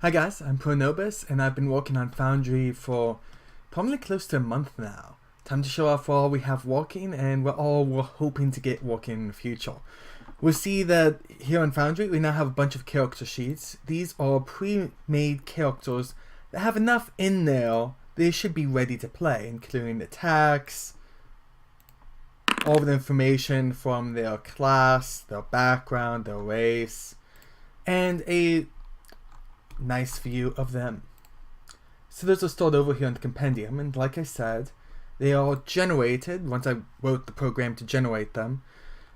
Hi guys, I'm Pronobus and I've been working on Foundry for probably close to a month now. Time to show off what all we have working and what all we're hoping to get working in the future. We'll see that here on Foundry we now have a bunch of character sheets. These are pre-made characters that have enough in there they should be ready to play, including attacks, all the information from their class, their background, their race, and a nice view of them. So those are stored over here in the compendium, and like I said, they are generated once I wrote the program to generate them,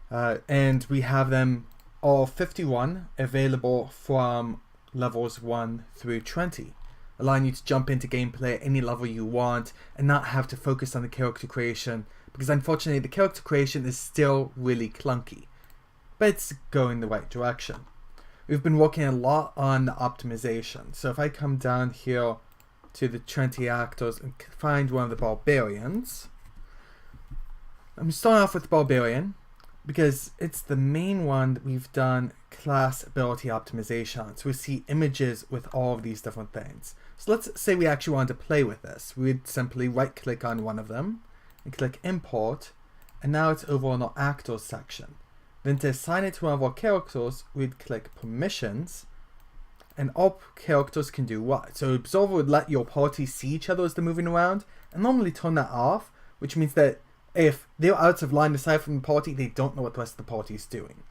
and we have them all 51 available from levels 1 through 20, allowing you to jump into gameplay at any level you want and not have to focus on the character creation, because unfortunately the character creation is still really clunky, but it's going the right direction. We've been working a lot on the optimization. So if I come down here to the 20 actors and find one of the barbarians, I'm starting off with barbarian because it's the main one that we've done class ability optimization on. So we see images with all of these different things. So let's say we actually wanted to play with this. We'd simply right click on one of them and click import, and now it's over on our actors section. Then to assign it to one of our characters, we'd click permissions, and all characters can do what? So Observer would let your party see each other as they're moving around, and normally turn that off, which means that if they're out of line of sight from the party, they don't know what the rest of the party is doing.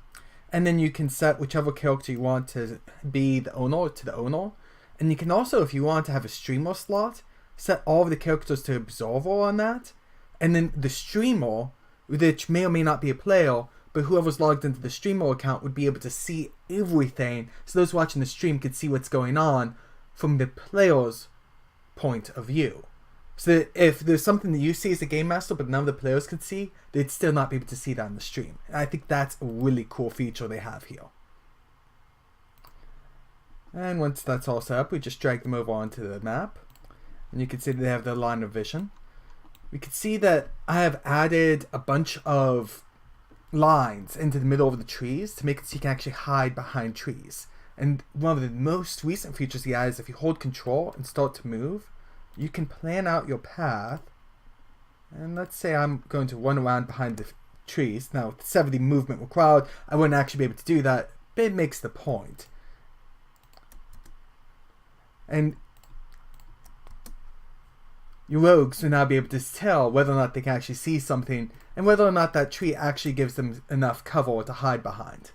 And then you can set whichever character you want to be the owner to the owner, and you can also, if you want to have a streamer slot, set all of the characters to Observer on that, and then the streamer, which may or may not be a player, but whoever's logged into the streamer account would be able to see everything, so those watching the stream could see what's going on from the player's point of view. So that if there's something that you see as a game master but none of the players could see, they'd still not be able to see that on the stream. And I think that's a really cool feature they have here. And once that's all set up, we just drag them over onto the map, and you can see that they have their line of vision. We can see that I have added a bunch of lines into the middle of the trees to make it so you can actually hide behind trees. And one of the most recent features he has is if you hold control and start to move, you can plan out your path. And let's say I'm going to run around behind the trees. Now with 70 movement required, I wouldn't actually be able to do that, but it makes the point. And your rogues will now be able to tell whether or not they can actually see something, and whether or not that tree actually gives them enough cover to hide behind.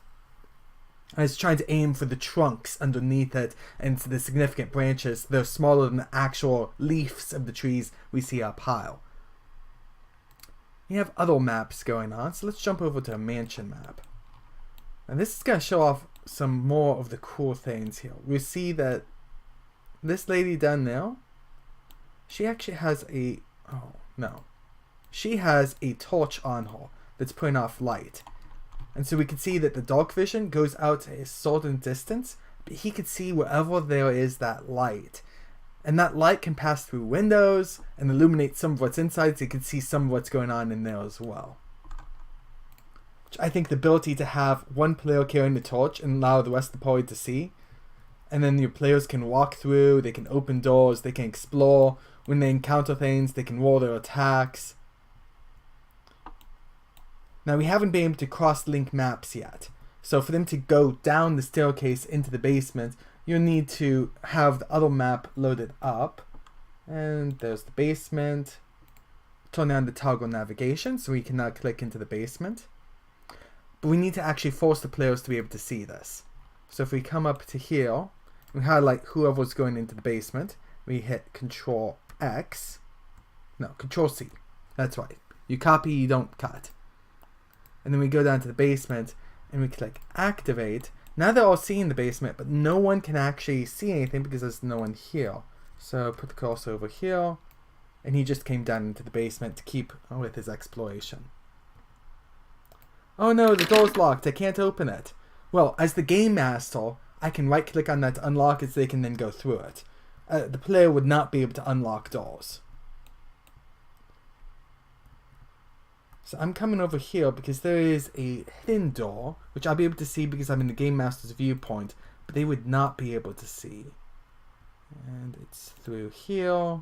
And it's trying to aim for the trunks underneath it and the significant branches. They're smaller than the actual leaves of the trees we see up high. You have other maps going on, so let's jump over to a mansion map. And this is going to show off some more of the cool things here. We see that this lady down there, she actually has a, she has a torch on her that's putting off light. And so we can see that the dark vision goes out to a certain distance, but he can see wherever there is that light. And that light can pass through windows and illuminate some of what's inside, so you can see some of what's going on in there as well. Which I think the ability to have one player carrying the torch and allow the rest of the party to see, and then your players can walk through, they can open doors, they can explore. When they encounter things, they can roll their attacks. Now we haven't been able to cross-link maps yet. So for them to go down the staircase into the basement, you'll need to have the other map loaded up. And there's the basement. Turn on the toggle navigation so we can now click into the basement. But we need to actually force the players to be able to see this. So if we come up to here, we highlight whoever's going into the basement. We hit Control X. No, Control C. That's right. You copy, you don't cut. And then we go down to the basement and we click Activate. Now they're all seeing the basement, but no one can actually see anything because there's no one here. So put the cursor over here, and he just came down into the basement to keep with his exploration. Oh no, the door's locked. I can't open it. Well, as the game master, I can right click on that to unlock it so they can then go through it. The player would not be able to unlock doors. So I'm coming over here because there is a hidden door, which I'll be able to see because I'm in the Game Master's viewpoint, but they would not be able to see. And it's through here.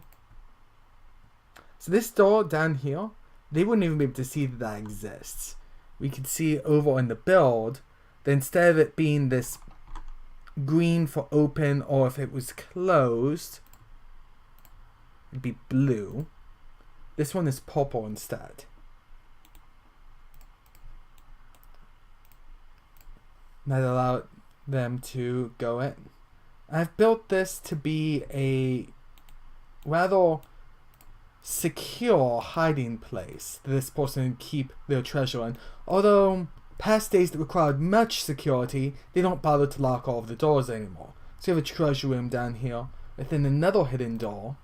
So this door down here, they wouldn't even be able to see that that exists. We could see over in the build that instead of it being this green for open, or if it was closed, it'd be blue. This one is purple instead. That allowed them to go in. I've built this to be a rather secure hiding place that this person can keep their treasure in. Although past days that required much security, they don't bother to lock all of the doors anymore. So you have a treasure room down here within another hidden door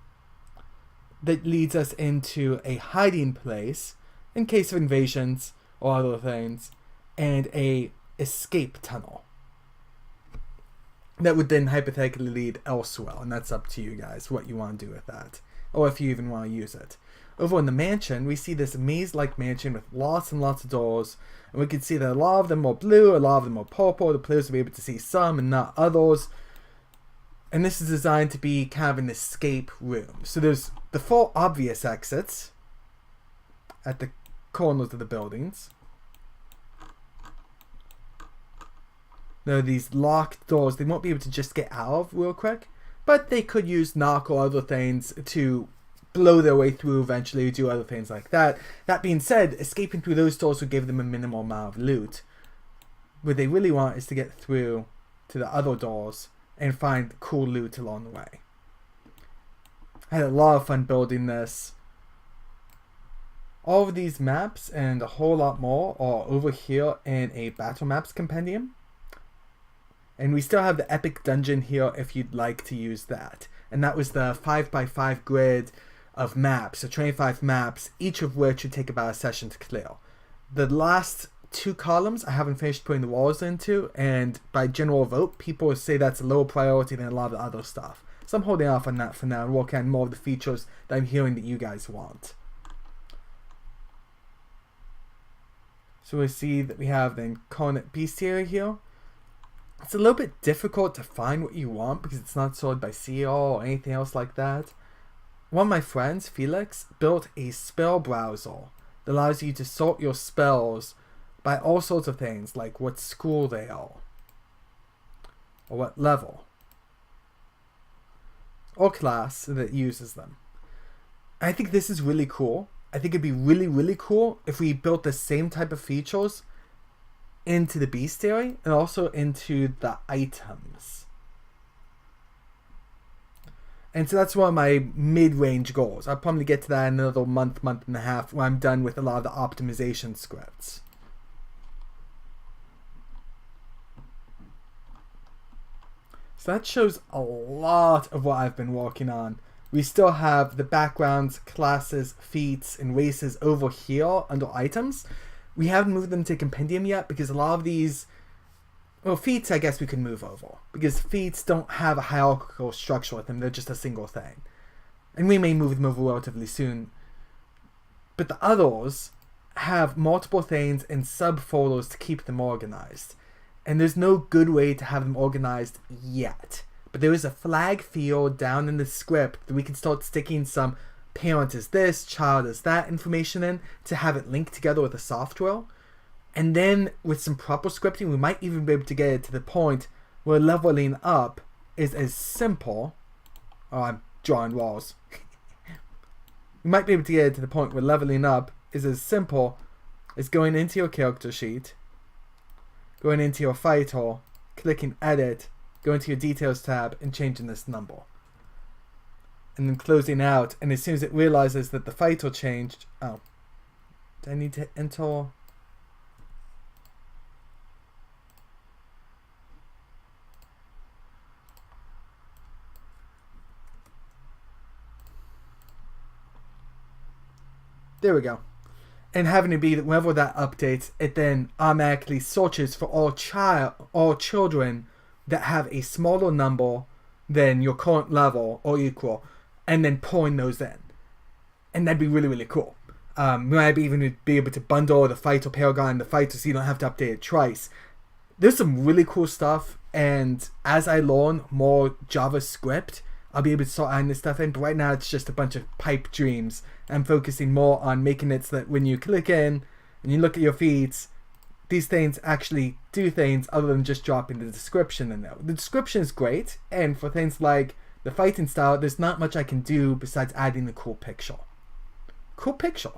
that leads us into a hiding place in case of invasions or other things, and a escape tunnel that would then hypothetically lead elsewhere, and that's up to you guys what you want to do with that, or if you even want to use it. Over in the mansion, we see this maze-like mansion with lots and lots of doors, and we can see that a lot of them are blue, a lot of them are purple. The players will be able to see some and not others, and this is designed to be kind of an escape room. So there's the 4 obvious exits at the corners of the buildings. There are these locked doors they won't be able to just get out of real quick, but they could use knock or other things to blow their way through eventually, do other things like that. That being said, escaping through those doors would give them a minimal amount of loot. What they really want is to get through to the other doors and find cool loot along the way. I had a lot of fun building this. All of these maps and a whole lot more are over here in a Battle Maps compendium. And we still have the epic dungeon here if you'd like to use that. And that was the 5x5 grid of maps, so 25 maps, each of which would take about a session to clear. The last 2 columns I haven't finished putting the walls into, and by general vote, people say that's a lower priority than a lot of the other stuff. So I'm holding off on that for now and working on more of the features that I'm hearing that you guys want. So we see that we have the incarnate bestiary here. It's a little bit difficult to find what you want because it's not sorted by CR or anything else like that. One of my friends, Felix, built a spell browser that allows you to sort your spells by all sorts of things, like what school they are, or what level, or class that uses them. I think this is really cool. I think it'd be really, really cool if we built the same type of features into the bestiary and also into the items. And so that's one of my mid-range goals. I'll probably get to that in another month and a half when I'm done with a lot of the optimization scripts. So that shows a lot of what I've been working on. We still have the backgrounds, classes, feats, and races over here under items. We haven't moved them to compendium yet because a lot of these, well, feats I guess we can move over because feats don't have a hierarchical structure with them. They're just a single thing. And we may move them over relatively soon. But the others have multiple things and subfolders to keep them organized. And there's no good way to have them organized yet. But there is a flag field down in the script that we can start sticking some parent is this, child is that information in to have it linked together with a software. And then with some proper scripting, we might even be able to get it to the point where leveling up is as simple. Oh, I'm drawing walls. We might be able to get it to the point where leveling up is as simple as going into your character sheet, going into your fighter, clicking edit, going to your details tab and changing this number. And then closing out, and as soon as it realizes that the fighter changed, oh, do I need to enter? There we go. And having it be that whenever that updates, it then automatically searches for all children that have a smaller number than your current level or equal, and then pulling those in. And that'd be really, really cool. We might even be able to bundle the fighter paragon and the fighter so you don't have to update it twice. There's some really cool stuff, and as I learn more JavaScript, I'll be able to start adding this stuff in. But right now it's just a bunch of pipe dreams. I'm focusing more on making it so that when you click in and you look at your feeds, these things actually do things other than just dropping the description in there. The description is great, and for things like the fighting style, there's not much I can do besides adding the cool picture. Cool picture.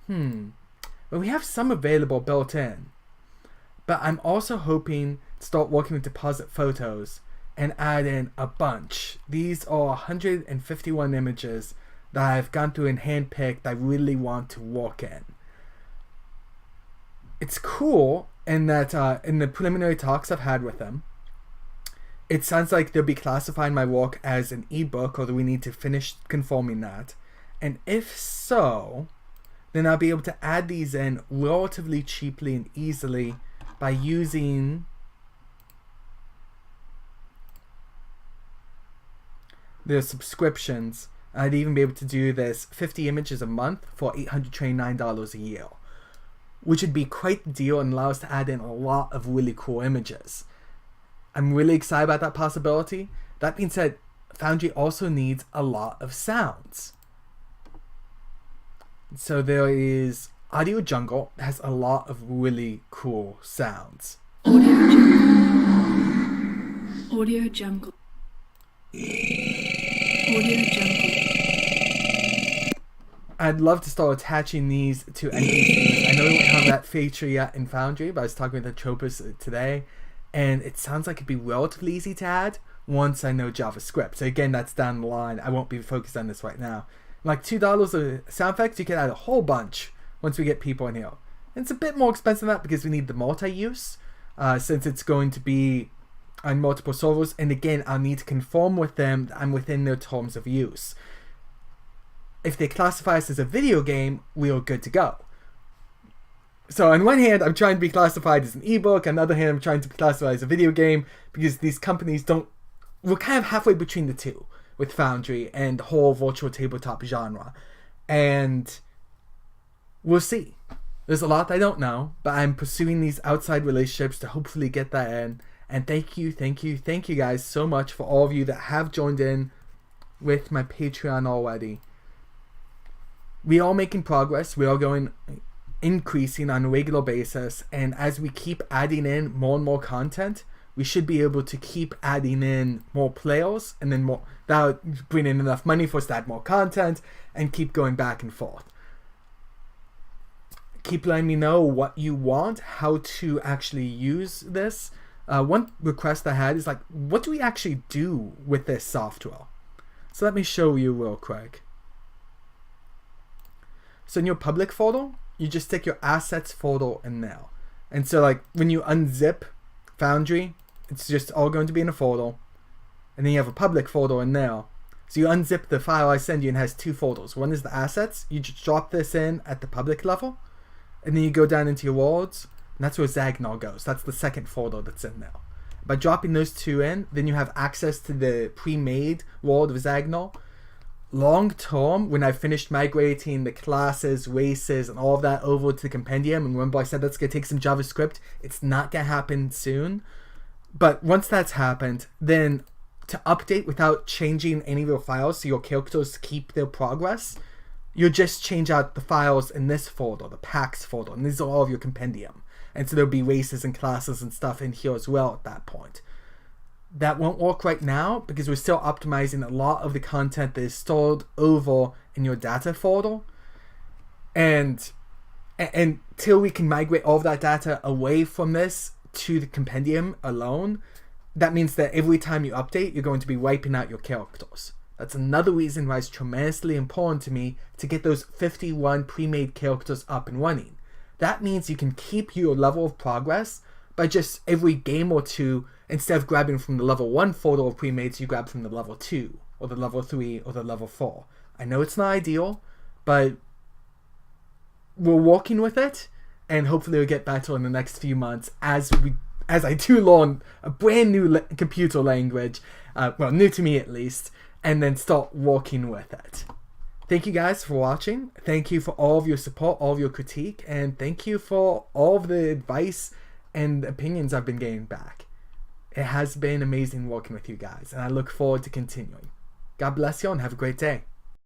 Well, we have some available built in. But I'm also hoping to start working with deposit photos and add in a bunch. These are 151 images that I've gone through and handpicked that I really want to work in. It's cool in that in the preliminary talks I've had with them, it sounds like they'll be classifying my work as an ebook, although we need to finish conforming that. And if so, then I'll be able to add these in relatively cheaply and easily by using their subscriptions. I'd even be able to do this 50 images a month for $829 a year, which would be quite the deal and allow us to add in a lot of really cool images. I'm really excited about that possibility. That being said, Foundry also needs a lot of sounds. So there is Audio Jungle, that has a lot of really cool sounds. Audio Jungle. Audio Jungle. Audio Jungle. I'd love to start attaching these to NPCs. I know we don't have that feature yet in Foundry, but I was talking with the Tropus today, and it sounds like it'd be relatively easy to add once I know JavaScript. So again, that's down the line. I won't be focused on this right now. Like $2 of sound effects, you can add a whole bunch once we get people in here. And it's a bit more expensive than that because we need the multi-use, since it's going to be on multiple servers. And again, I'll need to conform with them that I'm within their terms of use. If they classify us as a video game, we are good to go. So on one hand, I'm trying to be classified as an ebook. On the other hand, I'm trying to be classified as a video game because these companies don't... We're kind of halfway between the two with Foundry and the whole virtual tabletop genre. And we'll see. There's a lot I don't know, but I'm pursuing these outside relationships to hopefully get that in. And thank you guys so much for all of you that have joined in with my Patreon already. We are making progress. We are increasing on a regular basis. And as we keep adding in more and more content, we should be able to keep adding in more players, and then more, that'll bring in enough money for us to add more content and keep going back and forth. Keep letting me know what you want, how to actually use this. One request I had is like, what do we actually do with this software? So let me show you real quick. So in your public folder, you just stick your assets folder in there. And so like when you unzip Foundry, it's just all going to be in a folder. And then you have a public folder in there. So you unzip the file I send you and it has two folders. One is the assets. You just drop this in at the public level. And then you go down into your worlds. And that's where Zagnol goes. That's the second folder that's in there. By dropping those two in, then you have access to the pre-made world of Zagnol. Long term, when I've finished migrating the classes, races, and all of that over to the compendium, and remember I said that's going to take some JavaScript, it's not going to happen soon. But once that's happened, then to update without changing any of your files so your characters keep their progress, you'll just change out the files in this folder, the packs folder, and these are all of your compendium. And so there'll be races and classes and stuff in here as well at that point. That won't work right now because we're still optimizing a lot of the content that is stored over in your data folder. And until we can migrate all of that data away from this to the compendium alone, that means that every time you update, you're going to be wiping out your characters. That's another reason why it's tremendously important to me to get those 51 pre-made characters up and running. That means you can keep your level of progress by just every game or two, instead of grabbing from the level 1 folder of pre-mades, you grab from the level 2, or the level 3, or the level 4. I know it's not ideal, but we're working with it, and hopefully it'll get better in the next few months as I do learn a brand new computer language, well, new to me at least, and then start working with it. Thank you guys for watching. Thank you for all of your support, all of your critique, and thank you for all of the advice and opinions I've been getting back. It has been amazing working with you guys, and I look forward to continuing. God bless you and have a great day.